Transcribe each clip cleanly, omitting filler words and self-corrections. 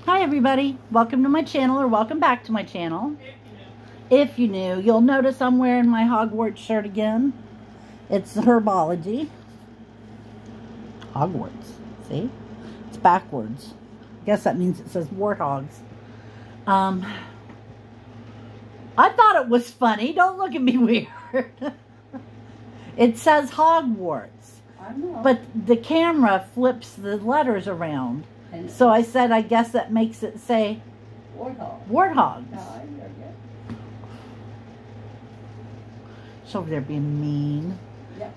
Hi everybody, welcome to my channel, or welcome back to my channel. If you knew, you'll notice I'm wearing my Hogwarts shirt again. It's Herbology. Hogwarts, see? It's backwards. I guess that means it says warthogs. I thought it was funny. Don't look at me weird. It says Hogwarts. I know. But the camera flips the letters around. So I said, I guess that makes it say Warthog. warthogs. No, I heard that. She's over there being mean. Yep.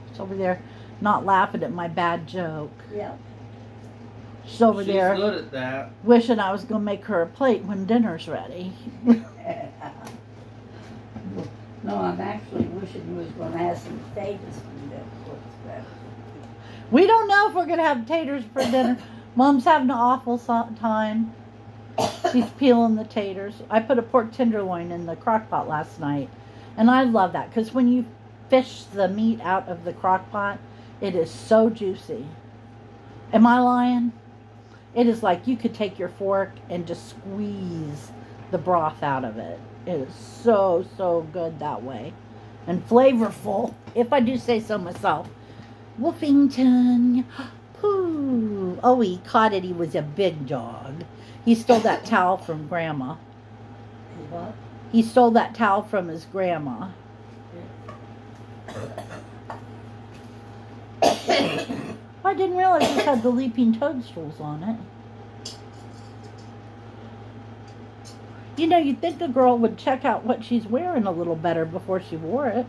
She's over there not laughing at my bad joke. Yep. She's over there She's good at that. wishing I was going to make her a plate when dinner's ready. No, I'm actually wishing you was going to have some potatoes from that. We don't know if we're going to have taters for dinner. Mom's having an awful time. She's peeling the taters. I put a pork tenderloin in the crock pot last night. And I love that because when you fish the meat out of the crock pot, it is so juicy. Am I lying? It is like you could take your fork and just squeeze the broth out of it. It is so, so good that way. And flavorful, if I do say so myself. Wolfington. Pooh. Oh, he caught it. He was a big dog. He stole that towel from Grandma. What? He stole that towel from his grandma. I didn't realize it had the leaping toadstools on it. You know, you'd think the girl would check out what she's wearing a little better before she wore it.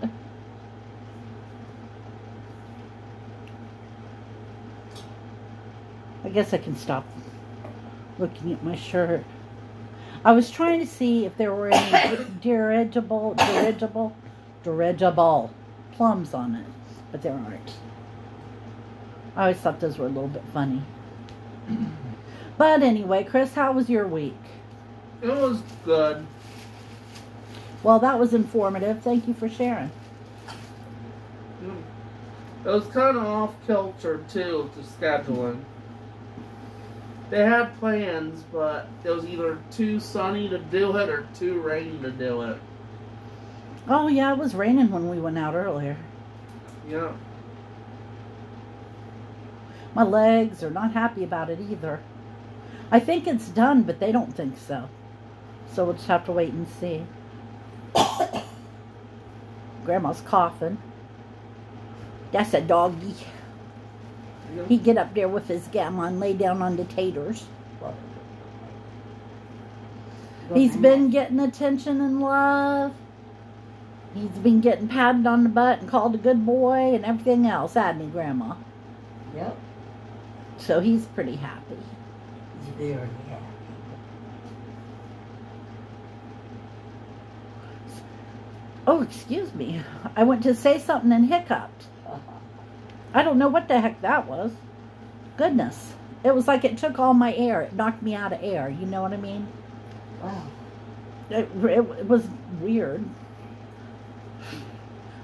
I guess I can stop looking at my shirt. I was trying to see if there were any dirigible plums on it, but there aren't. I always thought those were a little bit funny. But anyway, Chris, how was your week? It was good. Well, that was informative. Thank you for sharing. It was kind of off kilter too with the scheduling. They had plans, but it was either too sunny to do it or too rainy to do it. Oh, yeah, it was raining when we went out earlier. Yeah. My legs are not happy about it either. I think it's done, but they don't think so. So we'll just have to wait and see. Grandma's coughing. That's a doggy. He'd get up there with his gamma and lay down on the taters. He's been getting attention and love. He's been getting patted on the butt and called a good boy and everything else, hasn't he, Grandma? Yep. So he's pretty happy. He's very happy. Oh, excuse me. I went to say something and hiccuped. I don't know what the heck that was. Goodness. It was like it took all my air. It knocked me out of air. You know what I mean? Wow. It was weird.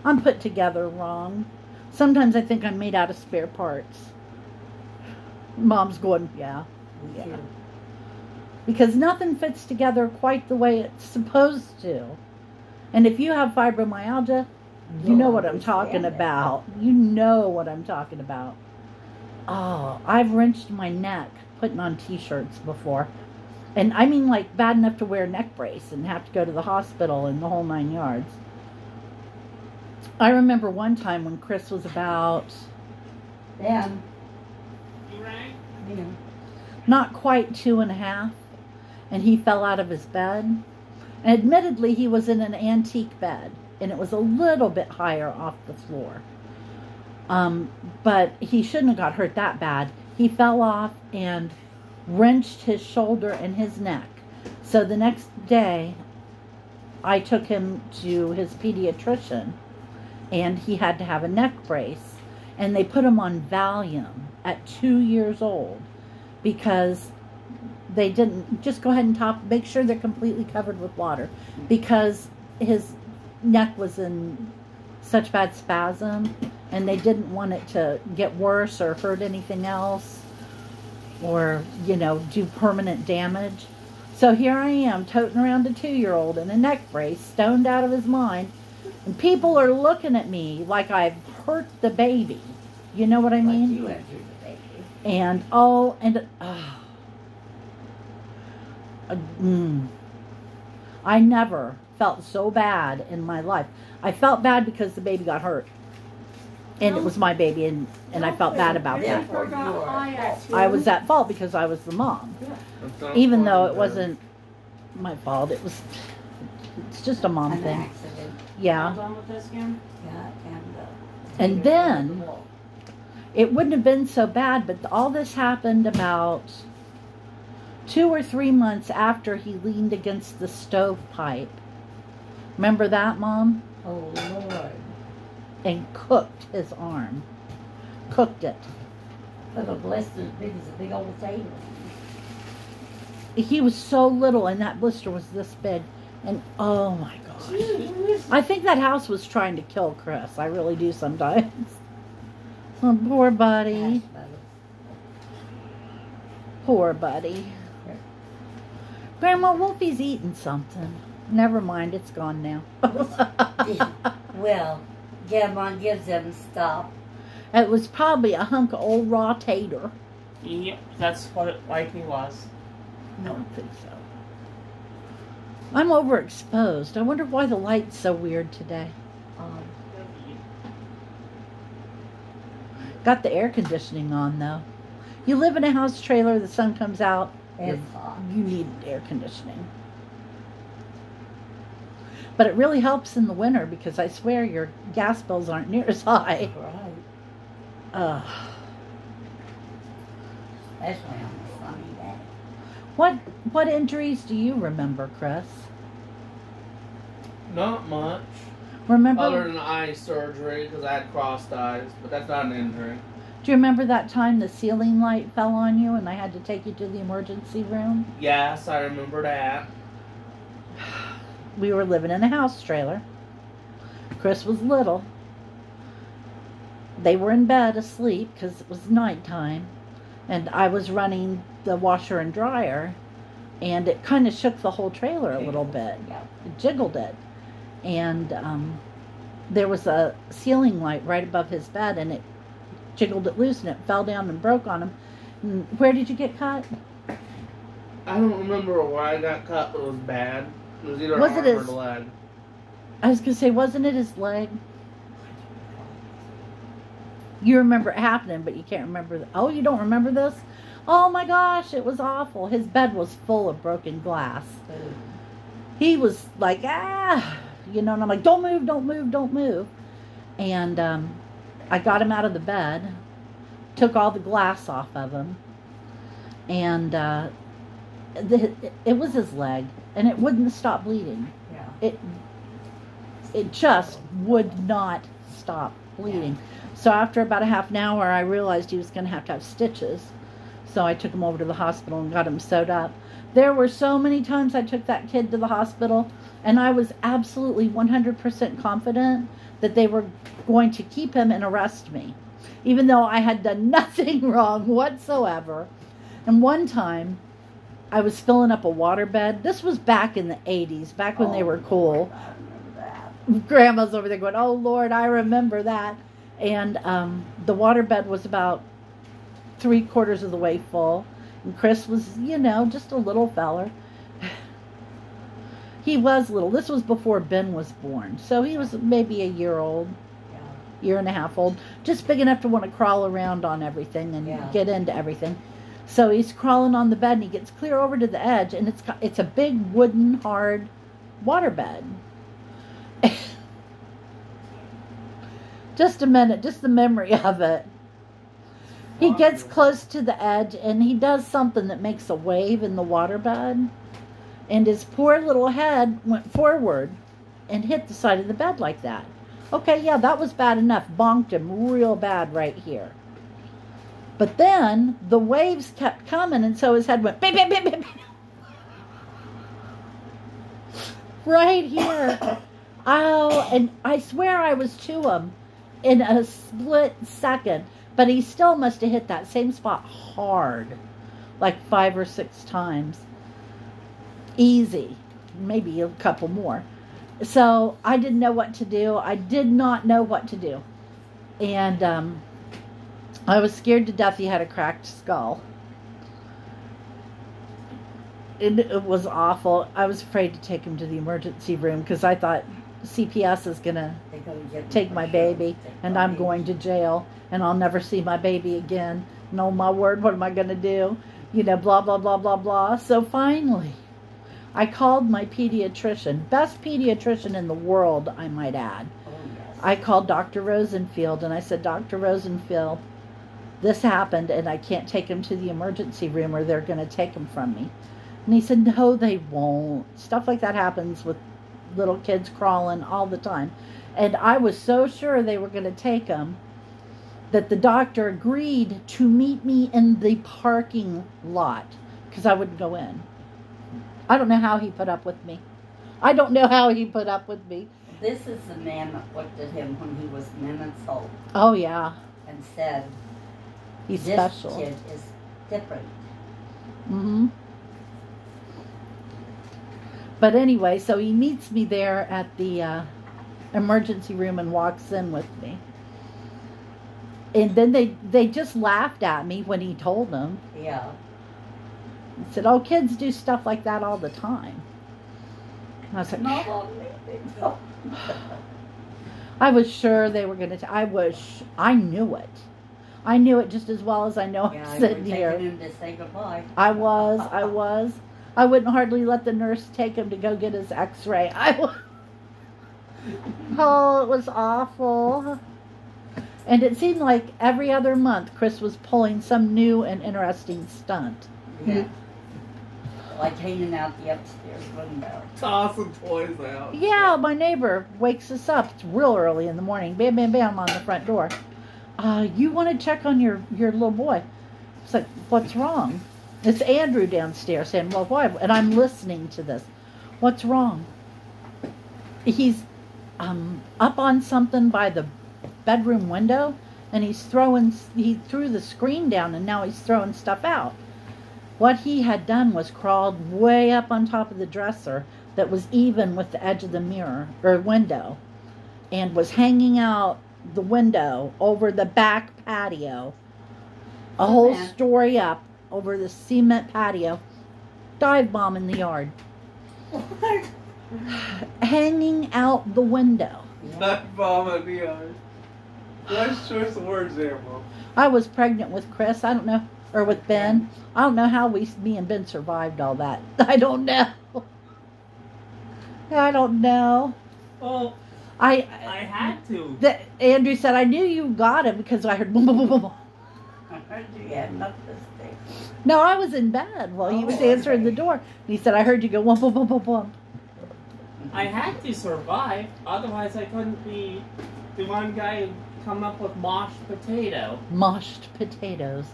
I'm put together wrong. Sometimes I think I'm made out of spare parts. Mom's going, yeah. Me too. Because nothing fits together quite the way it's supposed to. And if you have fibromyalgia, you know what I'm talking about. You know what I'm talking about. Oh, I've wrenched my neck putting on t-shirts before. And I mean like bad enough to wear a neck brace and have to go to the hospital and the whole 9 yards. I remember one time when Chris was about... Dan. Yeah. Not quite 2.5. And he fell out of his bed. And admittedly, he was in an antique bed. And it was a little bit higher off the floor. But he shouldn't have got hurt that bad. He fell off and wrenched his shoulder and his neck. So the next day, I took him to his pediatrician. And he had to have a neck brace. And they put him on Valium at 2 years old. Because they didn't, just go ahead and make sure they're completely covered with water. Because his neck was in such bad spasm and they didn't want it to get worse or hurt anything else. or, you know, do permanent damage. So here I am, toting around a 2-year-old in a neck brace, stoned out of his mind, and people are looking at me like I've hurt the baby. You know what I mean? Like you went through the baby. And I never felt so bad in my life. I felt bad because the baby got hurt. And it was my baby, and I felt bad about that. I was at fault because I was the mom. Even though it wasn't my fault. It's just a mom An thing. accident. Yeah. Done with this game? Yeah, And then it wouldn't have been so bad, but all this happened about 2 or 3 months after he leaned against the stovepipe. Remember that, Mom? oh Lord. And cooked his arm. Cooked it. Little blister as big as a big old table. He was so little, and that blister was this big. And oh my gosh. I think that house was trying to kill Chris. I really do sometimes. Oh, poor buddy. Poor buddy. Grandma, Wolfie's eating something. Never mind, it's gone now. Well, Grandma gives them stuff. It was probably a hunk of old raw tater. Yep, that's what it likely was. I don't think so. I'm overexposed. I wonder why the light's so weird today. Got the air conditioning on, though. You live in a house trailer, the sun comes out, It's hot. you need air conditioning. But it really helps in the winter because I swear your gas bills aren't near as high. Right. Especially on a sunny day. What injuries do you remember, Chris? Not much. Remember? Other than eye surgery, because I had crossed eyes, but that's not an injury. Do you remember that time the ceiling light fell on you and I had to take you to the emergency room? Yes, I remember that. We were living in a house trailer. Chris was little. They were in bed asleep because it was nighttime. And I was running the washer and dryer. And it kind of shook the whole trailer a little bit. Yeah. It jiggled it. And there was a ceiling light right above his bed. And it jiggled it loose and it fell down and broke on him. And where did you get cut? I don't remember where I got cut, but it was bad. It was either Was arm it or his- the leg. I was going to say, wasn't it his leg? You remember it happening, but you can't remember. Oh, you don't remember this? Oh my gosh, it was awful. His bed was full of broken glass. He was like, you know, and I'm like, don't move, don't move, don't move. And I got him out of the bed, took all the glass off of him, and it was his leg, and it wouldn't stop bleeding. Yeah. It just would not stop bleeding. So after about a half an hour, I realized he was going to have stitches. So I took him over to the hospital and got him sewed up. There were so many times I took that kid to the hospital, and I was absolutely 100% confident that they were going to keep him and arrest me, even though I had done nothing wrong whatsoever. And one time, I was filling up a waterbed. This was back in the 80s, back when they were cool. I remember that. Grandma's over there going, oh Lord, I remember that. And the waterbed was about 3/4 of the way full. And Chris was, you know, just a little feller. He was little. This was before Ben was born. So he was maybe a year old, year and a half old. Just big enough to want to crawl around on everything and get into everything. So he's crawling on the bed and he gets clear over to the edge. And it's a big wooden, hard waterbed. Just a minute, just the memory of it. He gets close to the edge and he does something that makes a wave in the waterbed. And his poor little head went forward and hit the side of the bed like that. Okay, yeah, that was bad enough. Bonked him real bad right here. But then the waves kept coming and so his head went beep, beep, beep, beep. Right here. Oh, and I swear I was to him in a split second. But he still must have hit that same spot hard. like 5 or 6 times. Easy. Maybe a couple more. So I didn't know what to do. I did not know what to do. And I was scared to death he had a cracked skull. It was awful. I was afraid to take him to the emergency room because I thought CPS is going to take my baby and I'm going to jail and I'll never see my baby again. And oh my word, what am I going to do? You know, blah, blah, blah, blah, blah. So finally, I called my pediatrician, best pediatrician in the world, I might add. Oh, yes. I called Dr. Rosenfield and I said, Dr. Rosenfield, this happened and I can't take him to the emergency room or they're going to take him from me. And he said, no, they won't. Stuff like that happens with little kids crawling all the time. And I was so sure they were going to take him that the doctor agreed to meet me in the parking lot because I wouldn't go in. I don't know how he put up with me. I don't know how he put up with me. This is the man that looked at him when he was minutes old Oh, yeah. and said, He's this special. kid is different. Mm-hmm. But anyway, so he meets me there at the emergency room and walks in with me. And then they just laughed at me when he told them. Yeah. He said, oh, kids do stuff like that all the time. And I was like, Not on me. No. I was sure they were going to, I knew it. I knew it just as well as I know Yeah, I'm I sitting would here. taking him to say goodbye. I was. I wouldn't hardly let the nurse take him to go get his x-ray. Oh, it was awful. And it seemed like every other month Chris was pulling some new and interesting stunt. Yeah. Like hanging out the upstairs window. Tossing toys out. Yeah, my neighbor wakes us up. It's real early in the morning. Bam, bam, bam on the front door. You want to check on your little boy? It's like, what's wrong? It's Andrew downstairs saying, well, why? And I'm listening to this. What's wrong? He's up on something by the bedroom window, and he threw the screen down, and now he's throwing stuff out. What he had done was crawled way up on top of the dresser that was even with the edge of the mirror, or window, and was hanging out the window over the back patio, a whole story up over the cement patio, dive bomb in the yard. What? Hanging out the window. Dive bomb in the yard. Nice choice of words there, Mom. I was pregnant with Chris. I don't know, or with Ben. I don't know how me and Ben survived all that. I don't know. I don't know. Well, I had to. Andrew said, I knew you got it because I heard boom, boom, boom, boom, boom. I heard you had enough this day. No, I was in bed while he was answering the door. And he said, I heard you go, boom, boom, boom, boom, boom. I had to survive, otherwise I couldn't be the one guy who come up with mashed potato. Mashed potatoes.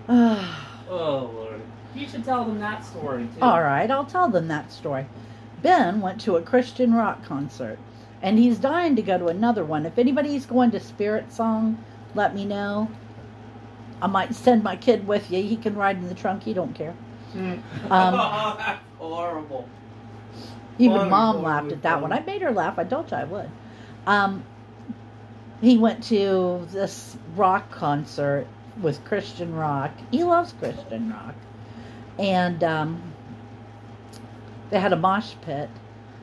Oh, Lord. You should tell them that story, too. All right, I'll tell them that story. Ben went to a Christian rock concert, and he's dying to go to another one. If anybody's going to Spirit Song, let me know. I might send my kid with you. He can ride in the trunk. He don't care. That's horrible. Even Funny, Mom totally laughed at that one. I funny. made her laugh. I told you I would. He went to this rock concert with Christian rock. He loves Christian rock. And they had a mosh pit.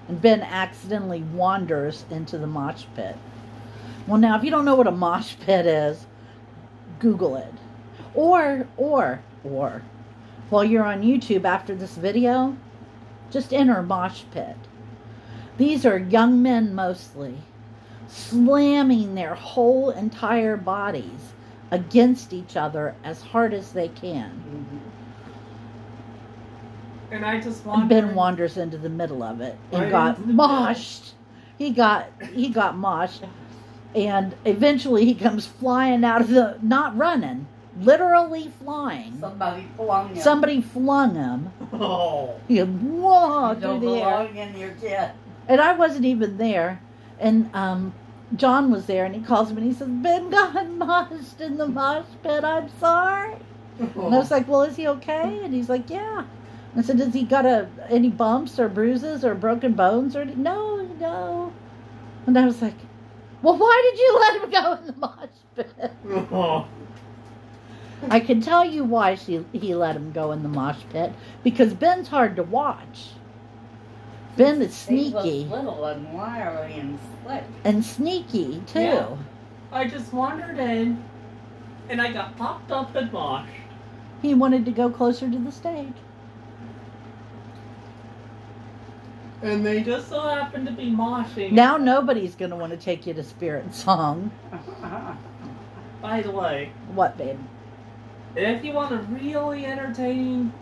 And Ben accidentally wanders into the mosh pit. Well, now, if you don't know what a mosh pit is, Google it. Or, while you're on YouTube after this video, just enter mosh pit. These are young men mostly, slamming their whole entire bodies against each other as hard as they can. And I just And wanted... Ben wanders into the middle of it and Right got into the moshed. He got moshed. And eventually he comes flying out of the, not running, literally flying. Somebody flung him. Somebody flung him. Oh. He had, whoa, You through don't the air. belong in your kid. And I wasn't even there. And John was there, and he calls me and he says, Ben got moshed in the mosh pit. I'm sorry. And I was like, well, is he okay? And he's like, yeah. I said, has he got any bumps or bruises or broken bones? Or no. And I was like, well, why did you let him go in the mosh pit? I can tell you why he let him go in the mosh pit. Because Ben's hard to watch. Ben is sneaky. He was little and wiry and slick. And sneaky, too. Yeah. I just wandered in, and I got popped up and moshed. He wanted to go closer to the stage. And they just so happened to be moshing. Now nobody's going to want to take you to Spirit Song. By the way, What, babe? if you want a really entertaining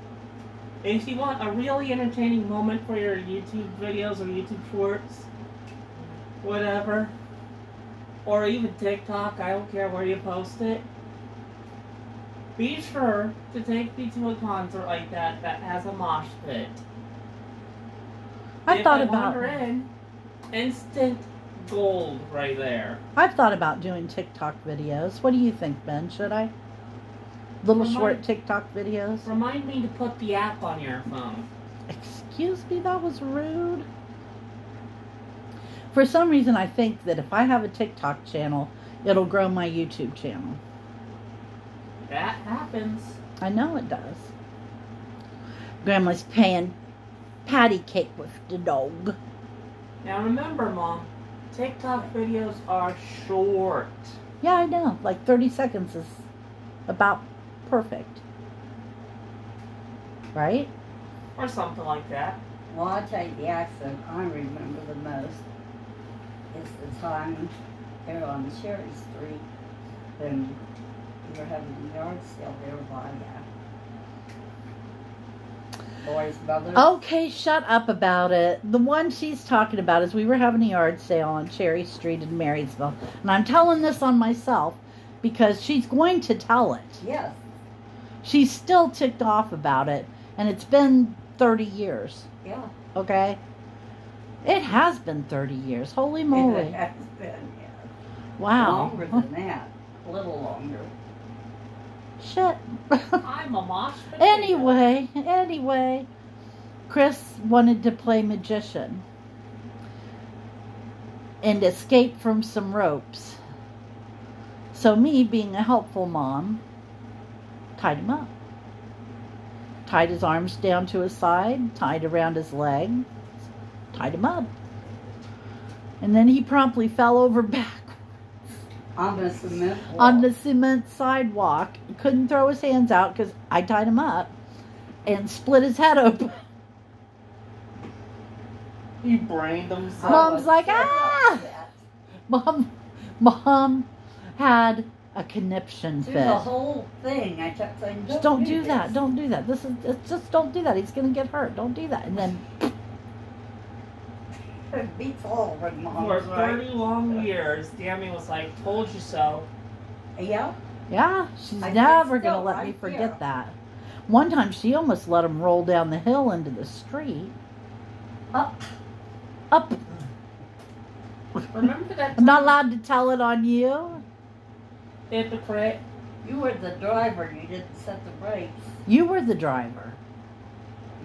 moment for your YouTube videos or YouTube shorts, whatever, or even TikTok, I don't care where you post it, be sure to take me to a concert like that has a mosh pit. I've thought about wander in, instant gold right there. I've thought about doing TikTok videos. What do you think, Ben? Should I? Little short TikTok videos? Remind me to put the app on your phone. Excuse me, that was rude. For some reason, I think that if I have a TikTok channel, it'll grow my YouTube channel. That happens. I know it does. Grandma's playing patty cake with the dog. Now remember, Mom, TikTok videos are short. Yeah, I know. Like 30 seconds is about perfect. Right? Or something like that. Well, I'll tell you the accident I remember the most. It's the time there on Cherry Street when we were having a yard sale there by Boys Brothers. Okay, shut up about it. The one she's talking about is we were having a yard sale on Cherry Street in Marysville. And I'm telling this on myself because she's going to tell it. Yes. She's still ticked off about it. And it's been 30 years. Yeah. Okay? It has been 30 years. Holy moly. It has been, yeah. Wow. Longer than that. A little longer. Shit. I'm a mosh potato. Anyway. Chris wanted to play magician. And escape from some ropes. So me, being a helpful mom, tied him up. Tied his arms down to his side, tied around his leg, tied him up. And then he promptly fell over back On the cement wall. on the cement sidewalk. Couldn't throw his hands out because I tied him up and split his head open. He brained himself. Mom's like, ah! Mom had a conniption Through fit. the whole thing, I kept saying, Just don't do that. Don't do that. Just don't do that. He's gonna get hurt. Don't do that. And then It beats all of them, For Mom's 30 long years, Dammy was like, told you so. Yeah. yeah, she's I never think gonna so, let me right forget there. that. One time she almost let him roll down the hill into the street. Up. Remember that time? I'm not allowed to tell it on you. Hypocrite. You were the driver. You didn't set the brakes. You were the driver.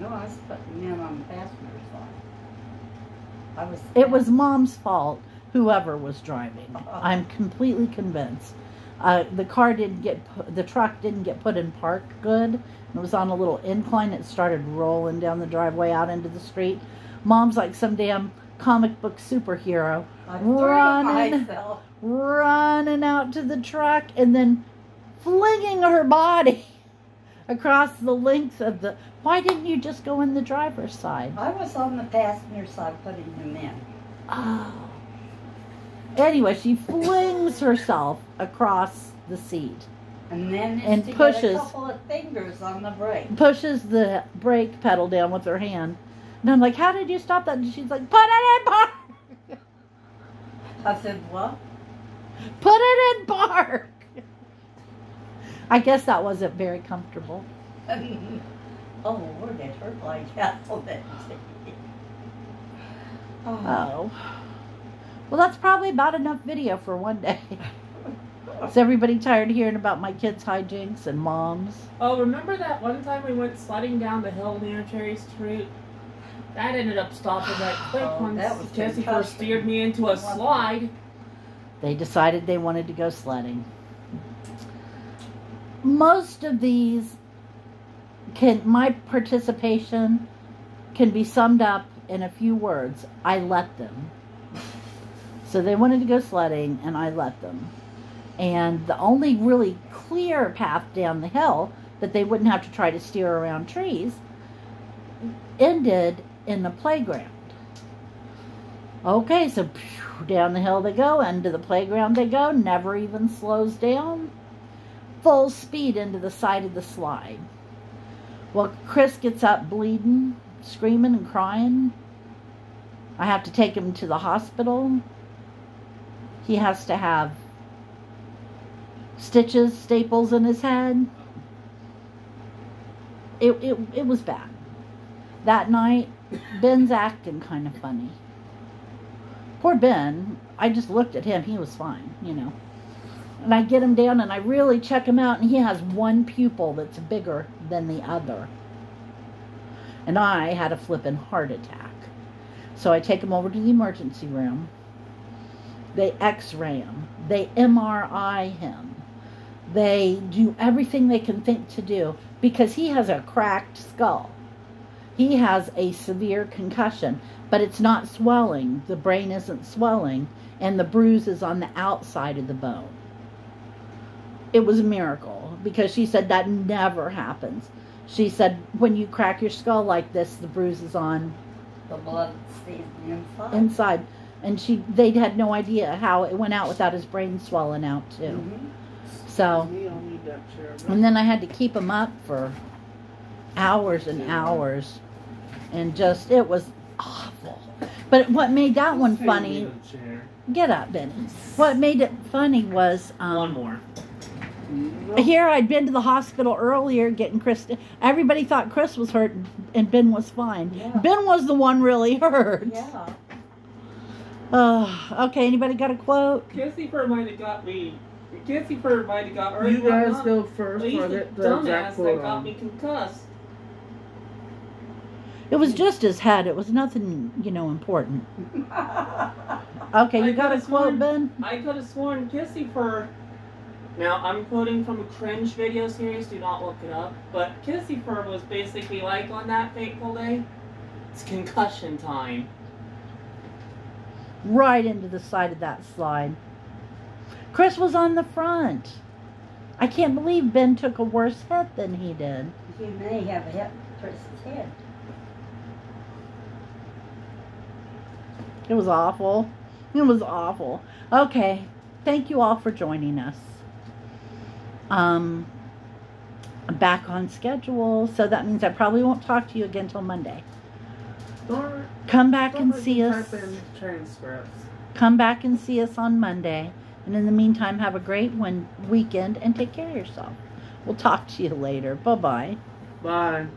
No, I was putting him on the passenger side. It was Mom's fault, whoever was driving. I'm completely convinced. The truck didn't get put in park good. It was on a little incline. It started rolling down the driveway out into the street. Mom's like some damn comic book superhero, I threw myself. running out to the truck and then flinging her body across the length of the... Why didn't you just go in the driver's side? I was on the passenger side putting him in. Oh. Anyway, she flings herself across the seat. And then And to pushes. get a couple of fingers on the brake. Pushes the brake pedal down with her hand. And I'm like, how did you stop that? And she's like, put it in park! I said, what? Put it in park! I guess that wasn't very comfortable. Oh, Lord, it hurt like hell. Oh. Well, that's probably about enough video for one day. Is everybody tired of hearing about my kids' hijinks and moms? Oh, remember that one time we went sledding down the hill near Cherry Street? That ended up stopping right quick Oh, once that was Jesse concussion. first steered me into a slide. They decided they wanted to go sledding. Most of these my participation can be summed up in a few words. I let them. So they wanted to go sledding and I let them. And the only really clear path down the hill that they wouldn't have to try to steer around trees ended in the playground. Okay, so down the hill they go, into the playground they go, never even slows down. Full speed into the side of the slide. Well, Chris gets up bleeding, screaming and crying. I have to take him to the hospital. He has to have stitches, staples in his head. It was bad. That night, Ben's acting kind of funny. Poor Ben, I just looked at him. He was fine, you know. And I get him down and I really check him out, and he has one pupil that's bigger than the other. And I had a flippin' heart attack. So I take him over to the emergency room. They x-ray him. They MRI him. They do everything they can think to do because he has a cracked skull. He has a severe concussion, but it's not swelling. The brain isn't swelling, and the bruise is on the outside of the bone. It was a miracle because she said that never happens. She said when you crack your skull like this, the bruise is on The blood stays inside. And they had no idea how it went out without his brain swelling out too. Mm-hmm. So, You don't need that chair. and then I had to keep him up for hours and hours, and just it was awful. But what made that one Hey, funny? need a chair. Get up, Benny. What made it funny was One more. here I'd been to the hospital earlier getting Chris. Everybody thought Chris was hurt and Ben was fine. Yeah. Ben was the one really hurt. Yeah. Okay, anybody got a quote? Kissy Fur might have got me. Kissy Fur might have got. Or You guys not. go first. He's I'll the get the exact dumbass quote that got on. me concussed. It was just his head. It was nothing, important. Okay, you I got a could've quote, sworn- Ben? I could have sworn Kissy Fur. Now I'm quoting from a cringe video series. Do not look it up. But Kissy Fur was basically like on that fateful day. It's concussion time. Right into the side of that slide. Chris was on the front. I can't believe Ben took a worse hit than he did. He may have hit Chris's head. It was awful. It was awful. Okay. Thank you all for joining us. I'm back on schedule, so that means I probably won't talk to you again till Monday. Don't, Come back don't and let see me us. type in transcripts. Come back and see us on Monday. And in the meantime, have a great weekend and take care of yourself. We'll talk to you later. Bye-bye. Bye.